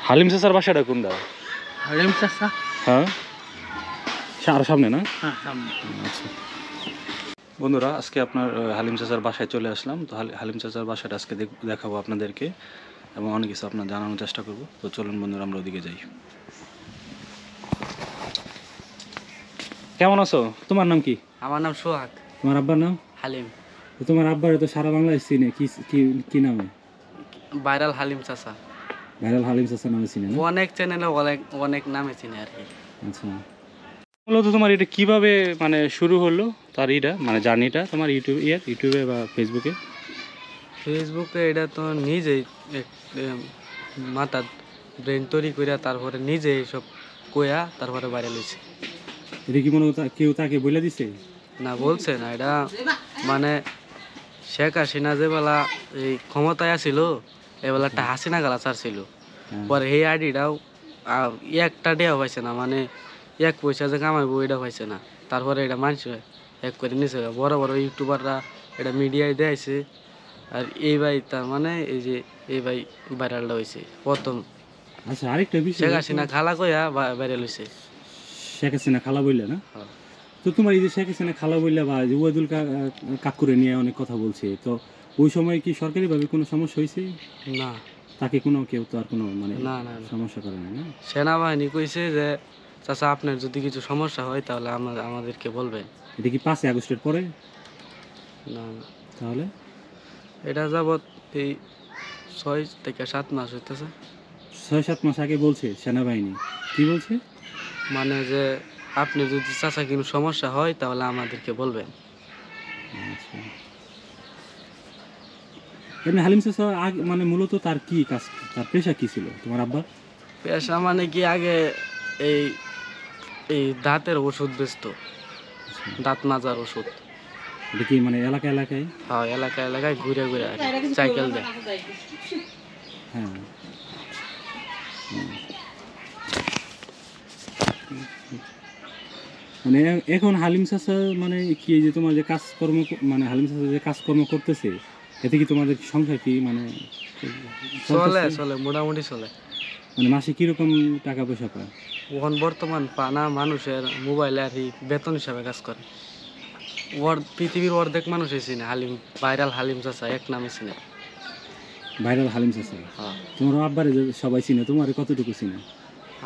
হালিম চাচার বাসাটা কোনটা? হালিম চাচা? হ্যাঁ, আরো সামনে না? হ্যাঁ সামনে। আচ্ছা বন্ধুরা, আজকে আপনার হালিম চাচার বাসায় চলে আসলাম। তো হালিম চাচার বাসাটা আজকে দেখাবো আপনাদেরকে এবং অনেক কিছু আপনার জানানোর চেষ্টা করব। তো চলুন বন্ধুরা, আমরা ওদিকে যাই। কেমন আছো? তোমার নাম কি? আমার নাম সোহাগ। তোমার আব্বার নাম? হালিম। তো তোমার আব্বার তো সারা বাংলায় চিনে, কি কি কি নামে? ভাইরাল হালিম চাচা। ভাইরাল হালিম চাচা নামে চিনে না? অনেক চ্যানেলে অনেক অনেক নামে চিনে আর কি। আচ্ছা, মূলত তোমার এটা কিভাবে মানে শুরু হলো, তার এটা মানে জার্নিটা তোমার ইউটিউবে বা ফেসবুকে? ফেসবুকে এটা তো নিজেই মাথা ব্রেন তৈরি করিয়া তারপরে নিজে সব কইয়া তারপরে ভাইরাল হয়েছে। এটা কি মনে হয় কেউ তাকে বলে দিছে? না, বলছে না, এটা মানে শেখ হাসিনা যে বেলা এই ক্ষমতায় আসিল এবেলা একটা হাসিনা গালা ছাড়ছিল। পরে এই আইডিটাও একটা ডেও পাইছে না, মানে এক পয়সা যে কামাইবো এটা পাইছে না। তারপরে এটা মানুষ এক করে নিছে, বড় বড় ইউটিউবাররা এটা মিডিয়ায় দেয়ছে। আর এই ভাই তার মানে এই যে এই ভাই ভাইরালটা হয়েছে প্রথম। আচ্ছা, আরেকটা বিষয়, শেখ হাসিনা খালা কইয়া ভাইরাল হয়েছে। শেখ হাসিনা খালা বললে না? তো তোমার এই যে শেখ হাসিনা খালা বললে বা ওয়াদুল কাকুরে নিয়ে অনেক কথা বলছে, তো ওই সময় কি সরকারিভাবে কোনো সমস্যা হয়েছে? না, তাকে কোনো কেউ তো আর কোনো মানে না না না। সমস্যা করে না? সেনাবাহিনী কইছে যে চাচা আপনার যদি কিছু সমস্যা হয় তাহলে আমাদেরকে বলবেন। এটা কি 5ই আগস্টের পরে? না না, তাহলে এটা যাবৎ এই 6 থেকে 7 মাস হইতেছে। 6-7 মাস আগে বলছে সেনাবাহিনী? কি বলছে? মানে যে আপনি যদি চাচা কোনো সমস্যা হয় তাহলে আমাদেরকে বলবেন। আচ্ছা, এমনি হালিম চাচা আগে মানে মূলত তার কি কাজ, তার পেশা কি ছিল তোমার আব্বা? পেশা মানে কি আগে এই এই দাঁতের ওষুধ বেচতো, দাঁত মাজার ওষুধ। এটা কি মানে এলাকায় এলাকায়? হ্যাঁ, এলাকায় এলাকায় ঘুরে ঘুরে সাইকেল দেয়। হ্যাঁ, মানে এখন হালিম চাচা মানে কি, এই যে তোমার যে কাজকর্ম মানে হালিম চাচা যে কাজকর্ম করতেছে, এতে কি তোমাদের সংসার কি মানে চলে চলে মোটামুটি চলে। মানে মাসে কিরকম টাকা পয়সা পায়? এখন বর্তমান পানা মানুষের মোবাইলে আর কি বেতন হিসাবে কাজ করে। পৃথিবীর অর্ধেক মানুষ চিনে হালিম, ভাইরাল হালিম চাচা এক নামে চিনে। ভাইরাল হালিম চাচা? হ্যাঁ, তোমার আব্বারে যে সবাই চিনে, তোমার কতটুকু চিনে?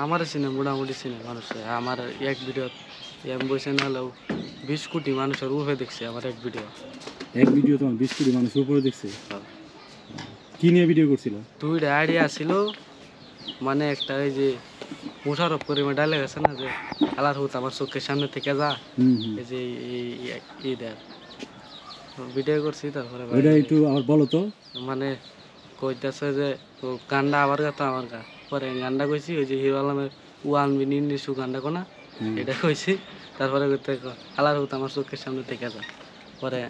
আমার চিনে মোটামুটি চিনে মানুষ। আমার এক ভিডিও এম বসে না হলেও 20 কোটি মানুষের উঠে দেখছে আমার এক ভিডিও। এক ভিডিও তোমার 20 কোটি মানুষের উপরে দেখছে? হ্যাঁ। কি নিয়ে ভিডিও করছিল? 2টা আইডিয়া ছিল, মানে একটা ওই যে মোশারফ করিমের ডায়লগ আছে না যে আল্লাহর হুত আমার চোখের সামনে থেকে যা, এই যে এই দেখ ভিডিও করছি। তারপরে ওইটা একটু আবার বলো তো। মানে কইতেছে যে ও গান্ডা আবার গাতো আমার গা, পরে গান্ডা কইছি ওই যে হিরো আলমের ওয়ান মিন ইন্ডিসু গান্ডা কোনা এটা কইছি। তারপরে কইতে আল্লাহর হুত আমার চোখের সামনে থেকে যা। পরে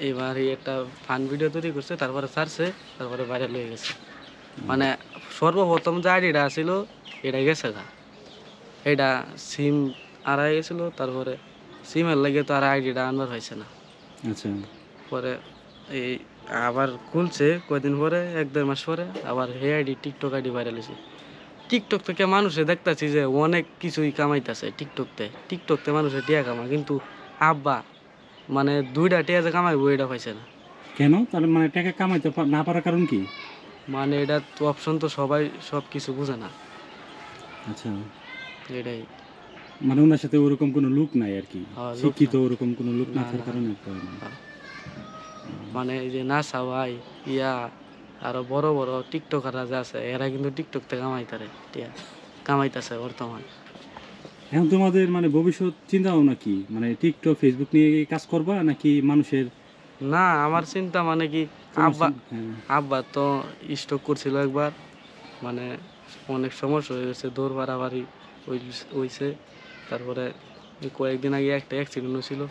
এবার একটা ফান ভিডিও তৈরি করছে, তারপরে ছাড়ছে, তারপরে ভাইরাল হয়ে গেছে। মানে সর্বপ্রথম যে আইডিটা ছিল এটা গেছে গা, এটা সিম আড়াই গেছিল, তারপরে সিমের লাগে তো আর আইডিটা আনবার হয়েছে না। আচ্ছা, পরে এই আবার খুলছে কয়দিন পরে, 1-2 মাস পরে আবার হে আইডি টিকটক আইডি ভাইরাল হয়েছে। টিকটক থেকে মানুষে দেখতেছি যে অনেক কিছুই কামাইতেছে টিকটকতে মানুষে টিয়া কামায়, কিন্তু আব্বা মানে 2টা টিয়া যে কামাইবো এটা পাইছে না। কেন? তাহলে মানে টাকা কামাইতে না পারার কারণ কি? মানে এটা তো অপশন তো সবাই সব কিছু বুঝে না। আচ্ছা, এটাই মানে ওনার সাথে ওরকম কোনো লুক নাই আর কি, হ্যাঁ, লোক শিক্ষিত না। ওরকম কোনো লুক না না, থাকার না। কারণে করে না। হ্যাঁ। মানে এই যে নাসা ভাই ইয়া আরো বড় বড় টিকটকাররা যে আছে এরা কিন্তু টিকটক থেকে কামাইতেছে বর্তমান। এখন তোমাদের মানে ভবিষ্যৎ চিন্তা ভাবনা কি, মানে টিকটক ফেসবুক নিয়ে কাজ করবা নাকি মানুষের? না, আমার চিন্তা মানে কি, আব্বা হ্যাঁ, আব্বা তো স্ট্রোক করছিল একবার, মানে অনেক সমস্যা হয়ে গেছে, দৌড় বাড়াবাড়ি হইছে। তারপরে এই কয়েকদিন আগে একটা অ্যাক্সিডেন্ট হয়েছিল,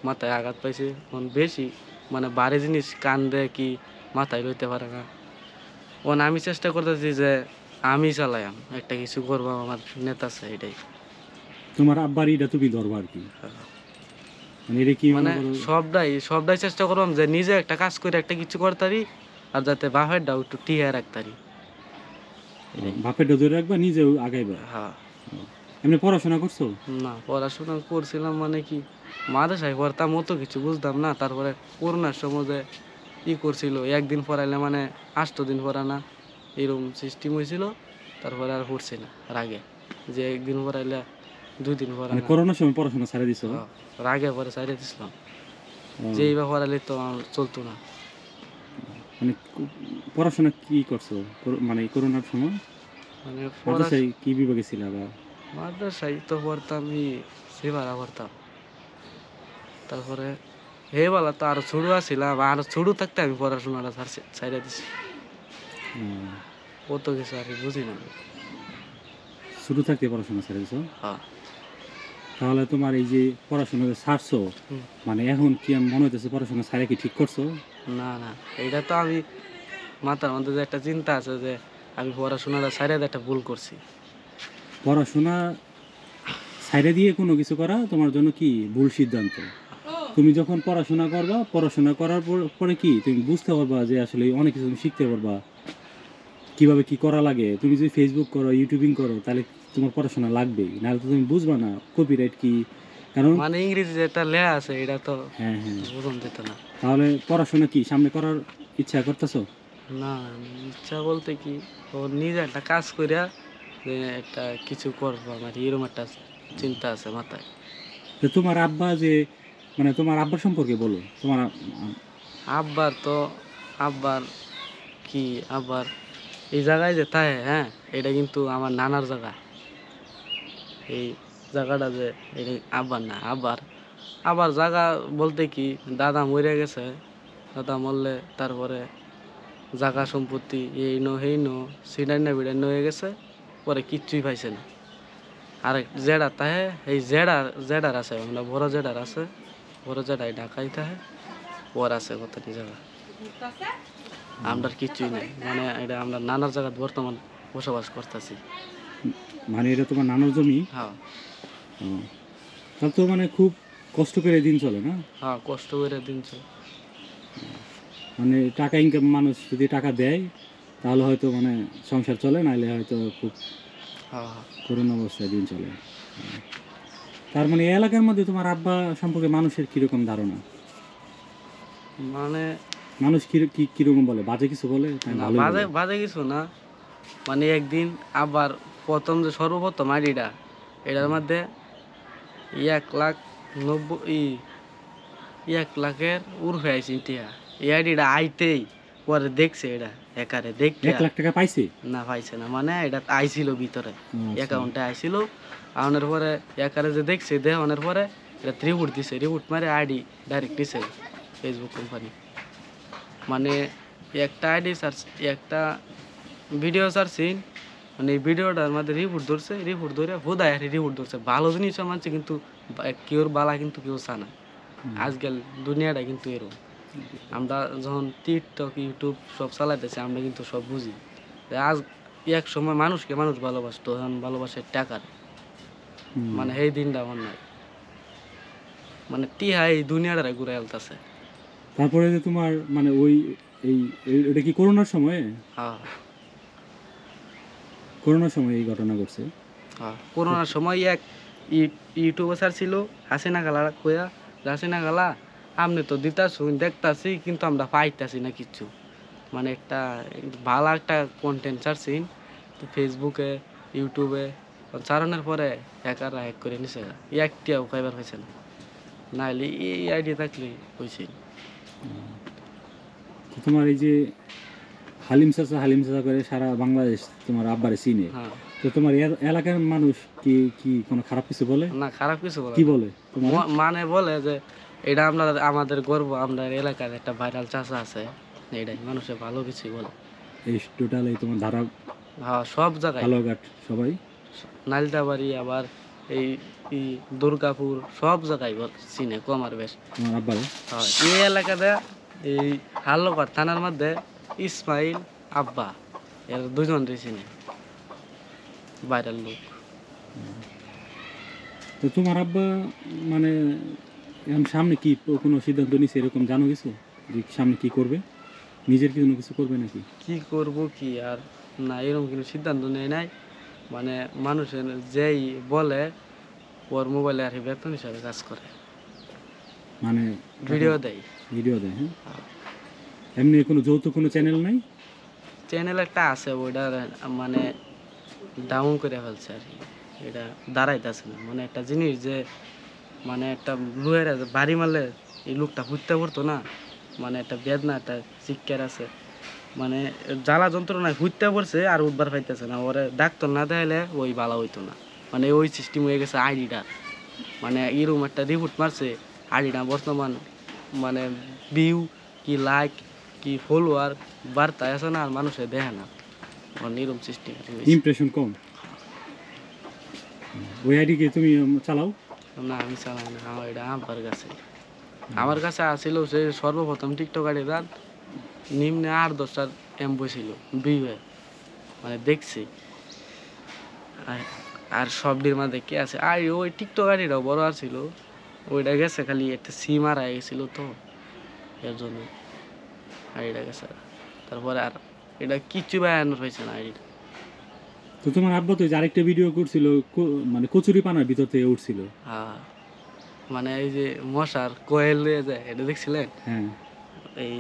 মাথায় আঘাত পাইছে। এখন বেশি মানে ভারী জিনিস কান দেয় কি মাথায় লইতে পারে না। এখন আমি চেষ্টা করতেছি যে আমি চালাইম একটা কিছু করবো, আমার নেতা আছে এটাই। তোমার আব্বার এটা তুমি ধরবা আর কি, মানে এটা কি মানে মনে করো? সবটাই চেষ্টা করলাম যে নিজে একটা কাজ করে একটা কিছু করতারি, আর যাতে বাপের ডাউ একটু টিয়া রাখতারি। বাপেরটা ধরে রাখবা, নিজেও আগাইবা। হ্যাঁ। এমনি পড়াশোনা করছো? না, পড়াশোনা করছিলাম মানে কি, মাদ্রাসায় পড়তাম, অত কিছু বুঝতাম না। তারপরে করোনার সময় যে করছিল, একদিন পড়াইলে মানে 8 দিন পড়া না, এরকম সিস্টেম হয়েছিল। তারপরে আর পড়ছি না রাগে, যে একদিন পড়াইলে 2 দিন পড়া মানে না। করোনার সময় পড়াশোনা ছেড়ে দিছো? হ্যাঁ, রাগে পরে সাইডে দিছিলাম, ও, যে এইবার পড়াইলে তো আমার চলতো না। মানে পড়াশোনা কি করছো মানে এই করোনার সময়? মানে মাদ্রাসায় কি বিভাগে ছিল আবার? মাদ্রাসায় তো পড়তাম সেবারা পড়তাম। তারপরে হেবেলা তো আরো ছোট আসছিলাম, আরো ছোট থাকতে আমি পড়াশোনাটা ছাইড়া দিছি। কত কিছু আর কি বুঝি না। শুরু থাকতে পড়াশোনা ছেড়ে দিছো? হ্যাঁ। তাহলে তোমার এই যে পড়াশোনা যে ছাড়ছো, হুম। মানে এখন কি মনে হইতেছে পড়াশোনা ছাড়া কি ঠিক করছো? না না, এটা তো আমি মাথার মধ্যে যে একটা চিন্তা আছে যে আমি পড়াশোনাটা ছাইড়া দিয়ে একটা ভুল করছি। পড়াশোনা ছাইড়া দিয়ে কোনো কিছু করা তোমার জন্য কি ভুল সিদ্ধান্ত। তুমি যখন পড়াশোনা করবা, পড়াশোনা করার পরে কি তুমি বুঝতে পারবা যে আসলে অনেক কিছু তুমি শিখতে পারবা, কিভাবে কি করা লাগে। তুমি যদি ফেসবুক করো, ইউটিউবিং করো, তাহলে তোমার পড়াশোনা লাগবেই, নাহলে তো তুমি বুঝবা না কপিরাইট কি। কারণ মানে ইংরেজি যেটা লেখা আছে এটা তো হ্যাঁ হ্যাঁ, বুঝন যেত না। তাহলে পড়াশোনা কি সামনে করার ইচ্ছা করতেছো? না, ইচ্ছা বলতে কি, ও নিজে একটা কাজ করিয়া যে একটা কিছু করবো আমার, এরকম একটা চিন্তা আছে মাথায়। তো তোমার আব্বা যে, মানে তোমার আব্বার সম্পর্কে বলো। তোমার আব্বার তো, আব্বার কি, আব্বার এই জায়গায় যে তাই, হ্যাঁ, এটা কিন্তু আমার নানার জায়গা। এই জায়গাটা যে, এটা আব্বার না, আবার জায়গা বলতে কি, দাদা মরে গেছে। দাদা মরলে তারপরে জায়গা সম্পত্তি এই নো হেই নো সিডাইন বিডাইন হয়ে গেছে, পরে কিচ্ছুই পাইছে না। আর জেডা তাহে এই জেডার আছে, আমরা বড় জেডার আছে, বড় জেডাই ঢাকাই তাহে, ওর আছে কত জায়গা, আমরা কিচ্ছুই নেই। মানে এটা আমরা নানার জায়গা বর্তমান বসবাস করতেছি। মানে এটা তোমার নানার জমি? হ্যাঁ। ও, তাহলে তো মানে খুব কষ্ট করে দিন চলে না? হ্যাঁ, কষ্ট করে দিন চলে। মানে টাকা ইনকাম, মানুষ যদি টাকা দেয় তাহলে হয়তো মানে সংসার চলে, নাহলে হয়তো খুব হ্যাঁ হ্যাঁ। করুণ অবস্থায় দিন চলে। তার মানে এই এলাকার মধ্যে তোমার আব্বা সম্পর্কে মানুষের কিরকম ধারণা? মানে মানুষ কিরকম বলে? বাজে কিছু বলে? তাই না, ভালোই বাজে বলে? বাজে কিছু না। মানে একদিন আবার প্রথম যে সর্বপ্রথম আইডিটা, এটার মধ্যে 1,90,000 উর্ফে আইসি টিয়া। এই আইডিটা আইতেই পরে দেখছে, এটা একারে দেখতে 1 লাখ টাকা পাইছে? না, পাইছে না, মানে এটা আইছিল ভিতরে, আচ্ছা। অ্যাকাউন্টে আইছিল। আনার পরে একারে যে দেখছে, দেওয়ানোর পরে এটা রিপোর্ট দিছে, রিপোর্ট মারে আইডি ডাইরেক্ট দিছে ফেসবুক কোম্পানি। মানে একটা আইডি সার্চ, একটা ভিডিও সার্চি, মানে এই ভিডিওটার মধ্যে রিপোর্ট ধরছে, রিপোর্ট ধরে হুদায় রিপোর্ট ধরছে। ভালো জিনিসও মানছে, কিন্তু কেউর বালা কিন্তু কেউ চায় না। আজকাল দুনিয়াটা কিন্তু এরকম। আমরা যখন টিকটক ইউটিউব সব চালাইতেছি, আমরা কিন্তু সব বুঝি যে আজ এক সময় মানুষকে মানুষ ভালোবাসতো, এখন ভালোবাসে টাকার। মানে এই দিনটা আমার নাই, মানে টিহা এই দুনিয়াটা ঘুরে আলতাছে। তারপরে যে তোমার মানে এটা কি করোনার সময়? হ্যাঁ করোনার সময় এই ঘটনা ঘটছে? হ্যাঁ, করোনার সময় এক ইউটিউবে ছিল হাসিনা গালা কইয়া, হাসিনা গালা আপনি তো দিতাছি দেখতাছি, কিন্তু আমরা পাইতাছি না কিচ্ছু। মানে একটা ভালো একটা কন্টেন্ট ছাড়ছি ফেসবুকে ইউটিউবে, চালানোর পরে হ্যাকাররা হ্যাক করে নিছে, একটিও খাইবার হয়েছে না। নাহলে এই আইডিয়া থাকলে হয়েছে। তো তোমার এই যে হালিম চাচা করে সারা বাংলাদেশ তোমার আব্বারে চিনে, হ্যাঁ। তো তোমার এলাকার মানুষ কি কি কোনো খারাপ কিছু বলে? না, খারাপ কিছু বলে কি না। বলে তোমার? মানে বলে যে এটা আমরা আমাদের গর্ব, আমরা এলাকার একটা ভাইরাল চাচা আছে, এটাই মানুষের ভালো কিছু বলে। এই টোটাল এই তোমার ধারা হ্যাঁ, সব জায়গায়, কালোঘাট সবাই, নালিতাবাড়ি, আবার এই দুর্গাপুর, সব জায়গায় চিনে কম আর বেশ। তোমার আব্বারে? হ্যাঁ, এই এলাকাতে এই হাল্লকার থানার মধ্যে ইসমাইল আব্বা এর দুজন চিনে, ভাইরাল লোক। তো তোমার আব্বা মানে এখন সামনে কি কোনো সিদ্ধান্ত নিছে এরকম জানো কিছু, যে সামনে কি করবে? নিজের কি কোনো কিছু করবে নাকি? কি করব কি আর, না এরকম কোনো সিদ্ধান্ত নেই নাই, মানে মানুষের যেই বলে ওর মোবাইলে আর কি বেতন হিসাবে কাজ করে, মানে ভিডিও দেয়। ভিডিও দেয়, হ্যাঁ? এমনি কোনো যৌথ কোনো চ্যানেল নাই? চ্যানেল একটা আছে, ওইটা মানে ডাউন করে ফেলছে আর কি, এটা দাঁড়াইতেছে না। মানে একটা জিনিস যে মানে একটা লোহের বাড়ি মারলে এই লোকটা ফুটতে পড়তো না, মানে একটা বেদনা একটা চিৎকার আছে, মানে জ্বালা যন্ত্রণায় ফুটতে পড়ছে আর উঠবার পাইতেছে না, ওরে ডাক্তার না দেখাইলে ওই ভালো হইতো না। মানে ওই সিস্টেম হয়ে গেছে আইডিটা, মানে এরকম একটা রিপোর্ট মারছে আইডিটা বর্তমান, মানে ভিউ কি লাইক কি ফলোয়ার বার্তা আছে না, আর মানুষে দেখে না, মানে এরকম সিস্টেম। ইমপ্রেশন কম। ওই আইডি কি তুমি চালাও? না আমি চালাই না, আমার এটা আব্বার কাছে। আমার কাছে আসছিল সে সর্বপ্রথম টিকটক আইডি রাত নিম্নে 8-10টার এমবি ছিল ভিউ, মানে দেখছি। আর সবটির মাঝে কে আছে আর ওই টিকটক আইডিটাও বড় আর ছিল, ওইটা গেছে খালি একটা সিম আর গেছিল তো এর জন্য আইডিটা গেছে। তারপরে আর এটা কিচ্ছু বায়ানো হয়েছে না আইডিটা। তো তোমার আব্বা তো যে আরেকটা ভিডিও করছিল, মানে কচুরি পানার ভিতর থেকে উঠছিল। হ্যাঁ, মানে এই যে মশার কোয়েল লয়ে যায়, এটা দেখছিলেন? হ্যাঁ, এই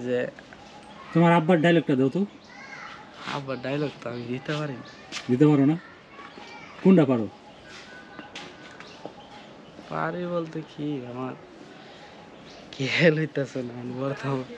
যে তোমার আব্বার ডায়লগটা দাও তো। আবার ডায়লগ তো আমি দিতে পারি না। দিতে পারো না? কোনটা পারো? পারি বলতে কি আমার খেয়াল হইতেছে না বর্তমান।